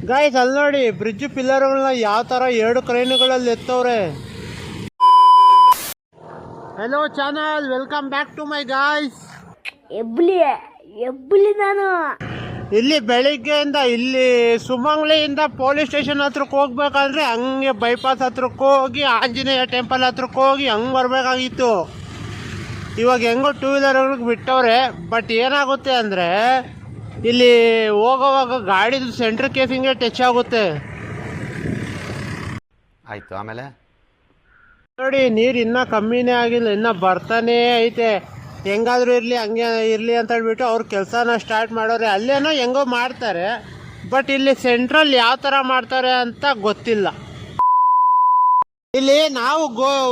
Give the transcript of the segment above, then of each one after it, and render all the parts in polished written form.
Guys ಅಲ್ಲಿ ನೋಡಿ bridge ಪಿಲ್ಲರ್ಗಳನ್ನ ಯಾವ ತರ 2 ಕ್ರೇನ್ಗಳಲ್ಲಿ ಎತ್ತವ್ರೆ. Hello channel, welcome back to my guys. ಎಬ್ಬಲಿ ನಾನು ಇಲ್ಲಿ ಬೆಳಿಗ್ಗೆಯಿಂದ ಇಲ್ಲಿ ಸುಮಂಗ್ಲಿಯಿಂದ ಪೊಲೀಸ್ ಸ್ಟೇಷನ್ ಹತ್ರಕ್ಕೆ ಹೋಗ್ಬೇಕಾದ್ರೆ ಹಂಗೆ ಬೈಪಾಸ್ ಹತ್ರಕ್ಕೆ ಹೋಗಿ ಆಂಜನೇಯ ಟೆಂಪಲ್ ಹತ್ರಕ್ಕೆ ಹೋಗಿ ಹಂಗೆ ಬರಬೇಕಾಗಿತ್ತು. ಇವಾಗ ಹೆಂಗೋ 2 ವೀಲರ್ಗಳಿಗೆ ಬಿಟ್ಟವ್ರೆ. ಬಟ್ ಏನಾಗುತ್ತೆ ಅಂದರೆ ಇಲ್ಲಿ ಹೋಗೋವಾಗ ಗಾಡಿದು ಸೆಂಟ್ರ್ ಕೇಸಿಂಗ್ಗೆ ಟಚ್ ಆಗುತ್ತೆ. ಆಯಿತು, ಆಮೇಲೆ ನೋಡಿ ನೀರು ಇನ್ನೂ ಕಮ್ಮಿನೇ ಆಗಿಲ್ಲ, ಇನ್ನೂ ಬರ್ತಾನೇ ಐತೆ. ಹೆಂಗಾದ್ರೂ ಇರಲಿ ಹಂಗೆ ಇರಲಿ ಅಂತ ಹೇಳ್ಬಿಟ್ಟು ಅವ್ರ ಕೆಲಸನ ಸ್ಟಾರ್ಟ್ ಮಾಡೋರೆ. ಅಲ್ಲೇನೋ ಹೆಂಗೋ ಮಾಡ್ತಾರೆ, ಬಟ್ ಇಲ್ಲಿ ಸೆಂಟ್ರಲ್ ಯಾವ ಥರ ಮಾಡ್ತಾರೆ ಅಂತ ಗೊತ್ತಿಲ್ಲ. ಇಲ್ಲಿ ನಾವು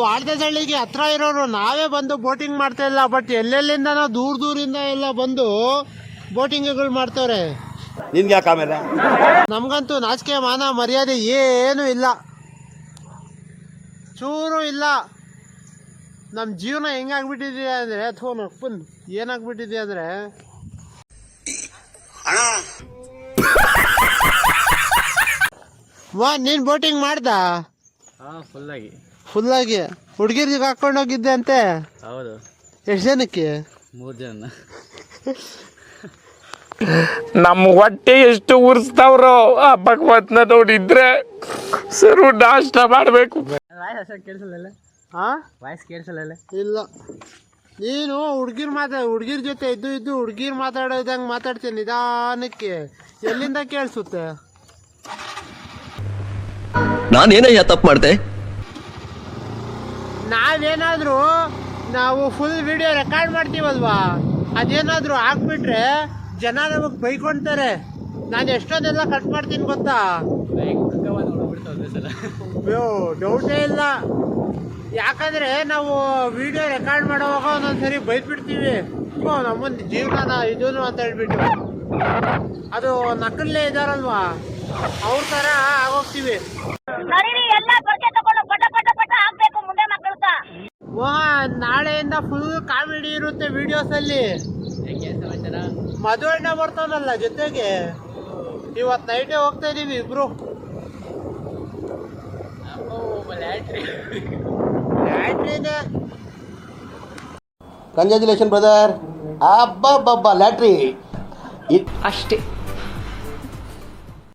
ವಾಡ್ದಹಳ್ಳಿಗೆ ಹತ್ರ ಇರೋರು ನಾವೇ ಬಂದು ಬೋಟಿಂಗ್ ಮಾಡ್ತಾ ಇಲ್ಲ, ಬಟ್ ಎಲ್ಲೆಲ್ಲಿಂದ ದೂರದಿಂದ ಎಲ್ಲ ಬಂದು ಬೋಟಿಂಗ್ಗಳು ಮಾಡ್ತವ್ರೆ. ನಿನ್ಗೆ ಯಾಕೆ ಆಮೇಲೆ? ನಮಗಂತೂ ನಾಚಿಕೆ ಮಾನ ಮರ್ಯಾದೆ ಏನೂ ಇಲ್ಲ, ಚೂರು ಇಲ್ಲ. ನಮ್ಮ ಜೀವನ ಹೆಂಗಾಗ್ಬಿಟ್ಟಿದೆ ಅಂದರೆ ನಪ್ಪನ್ ಏನಾಗ್ಬಿಟ್ಟಿದೆ ಅಂದರೆ ನೀನು ಬೋಟಿಂಗ್ ಮಾಡ್ದ? ಫುಲ್ಲಾಗಿ ಹುಡುಗಿರ್ಗೆ ಹಾಕೊಂಡು ಹೋಗಿದ್ದೆ ಅಂತೆ. ಹೌದು. ಎಷ್ಟು ಜನಕ್ಕೆ? 3 ಜನ. ನಮ್ಮ ಹೊಟ್ಟೆ ಎಷ್ಟು ಉರ್ಸ್ತಾವ್ರೋ ಆ ಭಗವತ್ನ ನೋಡಿದ್ರೆ ಸರು ನಾಷ್ಟ ಮಾಡಬೇಕು. ವಾಯ್ಸ್ ಕೇಳಿಸಲ್ಲ. ಇಲ್ಲ, ನೀನು ಹುಡುಗಿರ್ ಜೊತೆ ಇದ್ದು ಹುಡುಗಿರ್ ಮಾತಾಡೋದಂಗೆ ಮಾತಾಡ್ತೀನಿ ನಿಧಾನಕ್ಕೆ. ಎಲ್ಲಿಂದ ಕೇಳಿಸುತ್ತೆ? ನಾನೇನಯ್ಯ ತಪ್ಪು ಮಾಡ್ದೆ? ನಾವು ಫುಲ್ ವಿಡಿಯೋ ರೆಕಾರ್ಡ್ ಮಾಡ್ತೀವಲ್ವಾ, ಅದೇನಾದರೂ ಹಾಕ್ಬಿಟ್ರೆ ಜನ ನಮಗೆ ಬೈಕೊಂತಾರೆ. ನಾನು ಎಷ್ಟೊಂದೆಲ್ಲ ಕಟ್ ಮಾಡ್ತೀನಿ ಗೊತ್ತಾ? ಡೌಟೇ ಇಲ್ಲ. ಯಾಕಂದರೆ ನಾವು ವಿಡಿಯೋ ರೆಕಾರ್ಡ್ ಮಾಡೋವಾಗ ಒಂದೊಂದ್ಸರಿ ಬೈದ್ಬಿಡ್ತೀವಿ, ನಮ್ಮೊಂದು ಜೀವನ ಇದೂ ಅಂತ ಹೇಳ್ಬಿಟ್ಟು. ಅದು ನಕಲ್ಲೇ ಇದ್ದಾರಲ್ವಾ, ಅವ್ರ ಥರ ಆಗೋಗ್ತೀವಿ. ನಾಳೆಯಿಂದ ಫುಲ್ ಕಾಮಿಡಿ ಇರುತ್ತೆ ವಿಡಿಯೋಸಲ್ಲಿ. ಮದುವೆ ಅಣ್ಣ ಬರ್ತಾನಲ್ಲ ಜೊತೆಗೆ, ಇವತ್ತು ನೈಟೇ ಹೋಗ್ತಾ ಇದೀವಿ ಇಬ್ರು. Congratulation brother. ಅಬ್ಬಬ್ಬಬ್ಬ ಲ್ಯಾಟ್ರಿ ಅಷ್ಟೇ.